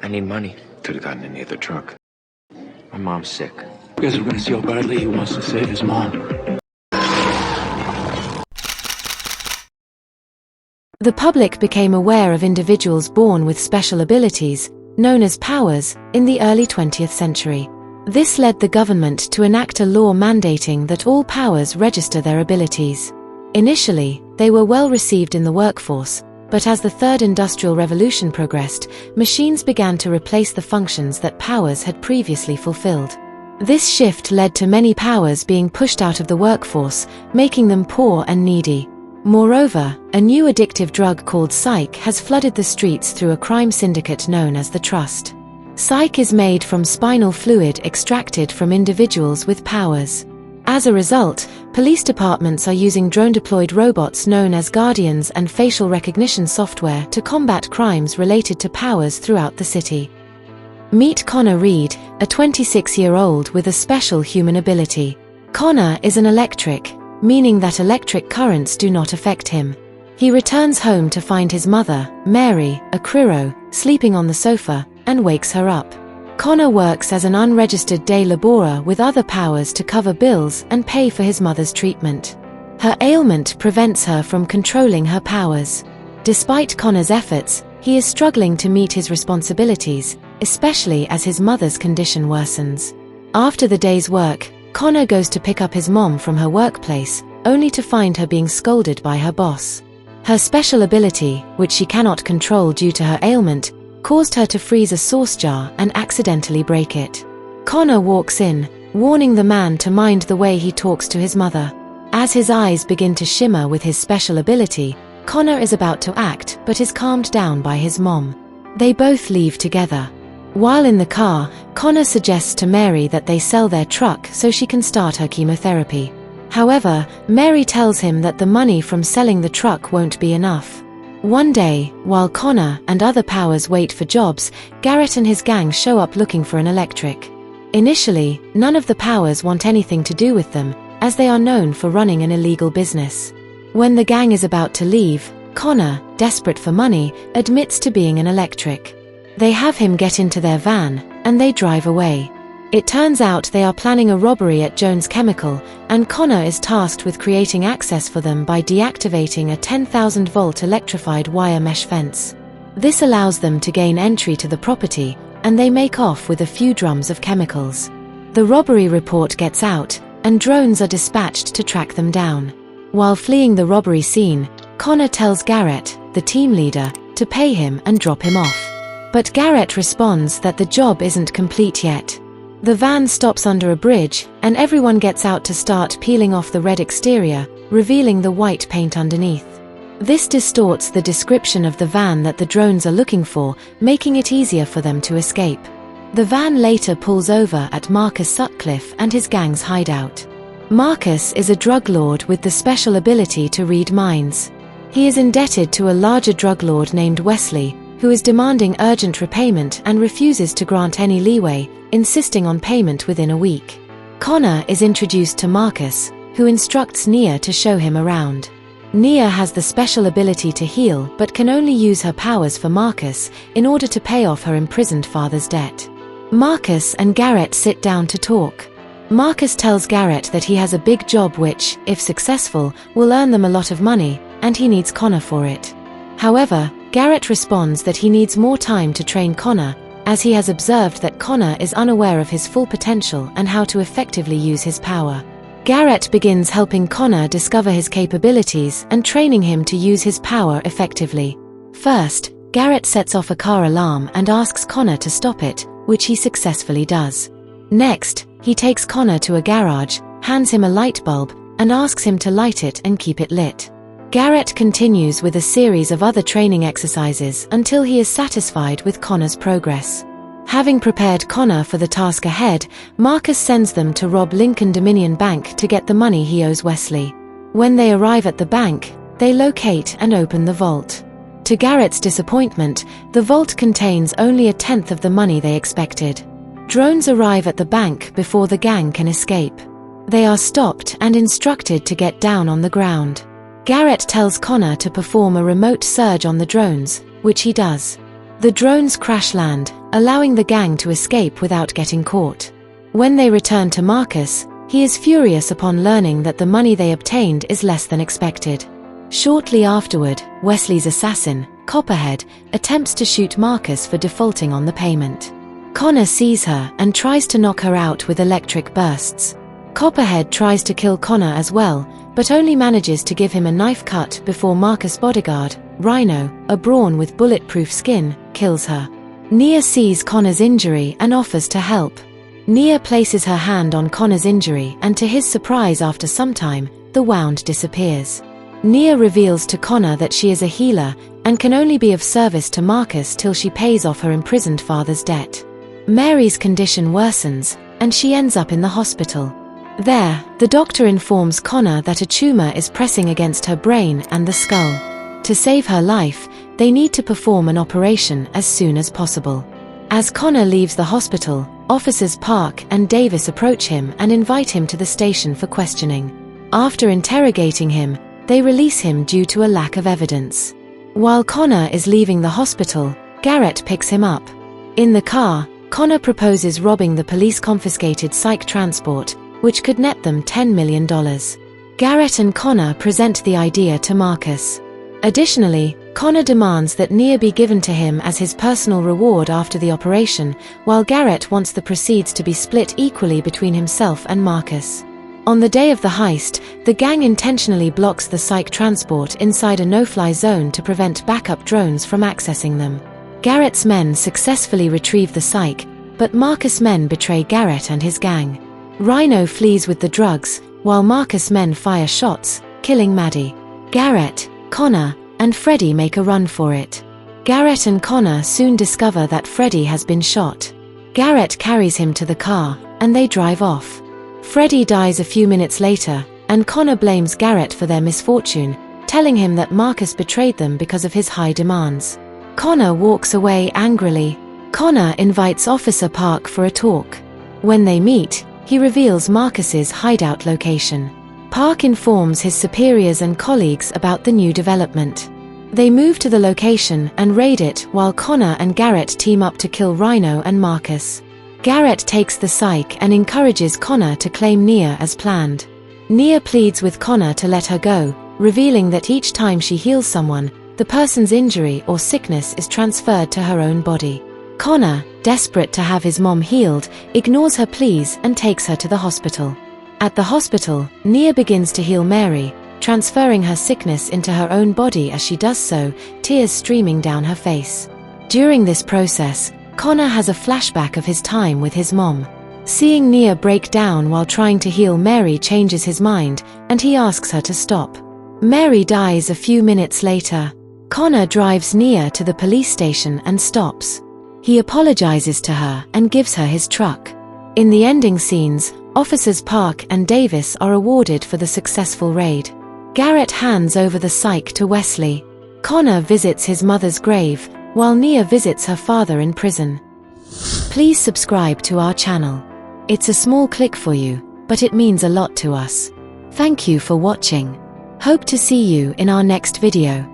I need money. Could have gotten in the other truck. My mom's sick. You guys are gonna see how badly he wants to save his mom. The public became aware of individuals born with special abilities, known as powers, in the early 20th century. This led the government to enact a law mandating that all powers register their abilities. Initially, they were well received in the workforce, but as the Third Industrial Revolution progressed, machines began to replace the functions that powers had previously fulfilled. This shift led to many powers being pushed out of the workforce, making them poor and needy. Moreover, a new addictive drug called psych has flooded the streets through a crime syndicate known as the Trust. Psych is made from spinal fluid extracted from individuals with powers. As a result, police departments are using drone-deployed robots known as guardians and facial recognition software to combat crimes related to powers throughout the city. Meet Connor Reed, a 26-year-old with a special human ability. Connor is an electric, meaning that electric currents do not affect him. He returns home to find his mother, Mary, a criro, sleeping on the sofa, and wakes her up. Connor works as an unregistered day laborer with other powers to cover bills and pay for his mother's treatment. Her ailment prevents her from controlling her powers. Despite Connor's efforts, he is struggling to meet his responsibilities, especially as his mother's condition worsens. After the day's work, Connor goes to pick up his mom from her workplace, only to find her being scolded by her boss. Her special ability, which she cannot control due to her ailment, caused her to freeze a sauce jar and accidentally break it. Connor walks in, warning the man to mind the way he talks to his mother. As his eyes begin to shimmer with his special ability, Connor is about to act but is calmed down by his mom. They both leave together. While in the car, Connor suggests to Mary that they sell their truck so she can start her chemotherapy. However, Mary tells him that the money from selling the truck won't be enough. One day, while Connor and other powers wait for jobs, Garrett and his gang show up looking for an electric. Initially, none of the powers want anything to do with them, as they are known for running an illegal business. When the gang is about to leave, Connor, desperate for money, admits to being an electric. They have him get into their van, and they drive away. It turns out they are planning a robbery at Jones Chemical, and Connor is tasked with creating access for them by deactivating a 10,000-volt electrified wire mesh fence. This allows them to gain entry to the property, and they make off with a few drums of chemicals. The robbery report gets out, and drones are dispatched to track them down. While fleeing the robbery scene, Connor tells Garrett, the team leader, to pay him and drop him off. But Garrett responds that the job isn't complete yet. The van stops under a bridge, and everyone gets out to start peeling off the red exterior, revealing the white paint underneath. This distorts the description of the van that the drones are looking for, making it easier for them to escape. The van later pulls over at Marcus Sutcliffe and his gang's hideout. Marcus is a drug lord with the special ability to read minds. He is indebted to a larger drug lord named Wesley, who is demanding urgent repayment and refuses to grant any leeway, insisting on payment within a week. Connor is introduced to Marcus, who instructs Nia to show him around. Nia has the special ability to heal but can only use her powers for Marcus in order to pay off her imprisoned father's debt. Marcus and Garrett sit down to talk. Marcus tells Garrett that he has a big job which, if successful, will earn them a lot of money, and he needs Connor for it. However, Garrett responds that he needs more time to train Connor, as he has observed that Connor is unaware of his full potential and how to effectively use his power. Garrett begins helping Connor discover his capabilities and training him to use his power effectively. First, Garrett sets off a car alarm and asks Connor to stop it, which he successfully does. Next, he takes Connor to a garage, hands him a light bulb, and asks him to light it and keep it lit. Garrett continues with a series of other training exercises until he is satisfied with Connor's progress. Having prepared Connor for the task ahead, Marcus sends them to rob Lincoln Dominion Bank to get the money he owes Wesley. When they arrive at the bank, they locate and open the vault. To Garrett's disappointment, the vault contains only a tenth of the money they expected. Drones arrive at the bank before the gang can escape. They are stopped and instructed to get down on the ground. Garrett tells Connor to perform a remote surge on the drones, which he does. The drones crash land, allowing the gang to escape without getting caught. When they return to Marcus, he is furious upon learning that the money they obtained is less than expected. Shortly afterward, Wesley's assassin, Copperhead, attempts to shoot Marcus for defaulting on the payment. Connor sees her and tries to knock her out with electric bursts. Copperhead tries to kill Connor as well, but only manages to give him a knife cut before Marcus' bodyguard, Rhino, a brawn with bulletproof skin, kills her. Nia sees Connor's injury and offers to help. Nia places her hand on Connor's injury and to his surprise after some time, the wound disappears. Nia reveals to Connor that she is a healer and can only be of service to Marcus till she pays off her imprisoned father's debt. Mary's condition worsens, and she ends up in the hospital. There, the doctor informs Connor that a tumor is pressing against her brain and the skull. To save her life, they need to perform an operation as soon as possible. As Connor leaves the hospital, officers Park and Davis approach him and invite him to the station for questioning. After interrogating him, they release him due to a lack of evidence. While Connor is leaving the hospital, Garrett picks him up. In the car, Connor proposes robbing the police-confiscated psych transport, which could net them $10 million. Garrett and Connor present the idea to Marcus. Additionally, Connor demands that Nia be given to him as his personal reward after the operation, while Garrett wants the proceeds to be split equally between himself and Marcus. On the day of the heist, the gang intentionally blocks the psych transport inside a no-fly zone to prevent backup drones from accessing them. Garrett's men successfully retrieve the psych, but Marcus' men betray Garrett and his gang. Rhino flees with the drugs, while Marcus' men fire shots, killing Maddie. Garrett, Connor, and Freddy make a run for it. Garrett and Connor soon discover that Freddy has been shot. Garrett carries him to the car, and they drive off. Freddy dies a few minutes later, and Connor blames Garrett for their misfortune, telling him that Marcus betrayed them because of his high demands. Connor walks away angrily. Connor invites Officer Park for a talk. When they meet, he reveals Marcus's hideout location. Park informs his superiors and colleagues about the new development. They move to the location and raid it while Connor and Garrett team up to kill Rhino and Marcus. Garrett takes the psych and encourages Connor to claim Nia as planned. Nia pleads with Connor to let her go, revealing that each time she heals someone, the person's injury or sickness is transferred to her own body. Connor, desperate to have his mom healed, ignores her pleas and takes her to the hospital. At the hospital, Nia begins to heal Mary, transferring her sickness into her own body as she does so, tears streaming down her face. During this process, Connor has a flashback of his time with his mom. Seeing Nia break down while trying to heal Mary changes his mind, and he asks her to stop. Mary dies a few minutes later. Connor drives Nia to the police station and stops. He apologizes to her and gives her his truck. In the ending scenes, Officers Park and Davis are awarded for the successful raid. Garrett hands over the psych to Wesley. Connor visits his mother's grave, while Nia visits her father in prison. Please subscribe to our channel. It's a small click for you, but it means a lot to us. Thank you for watching. Hope to see you in our next video.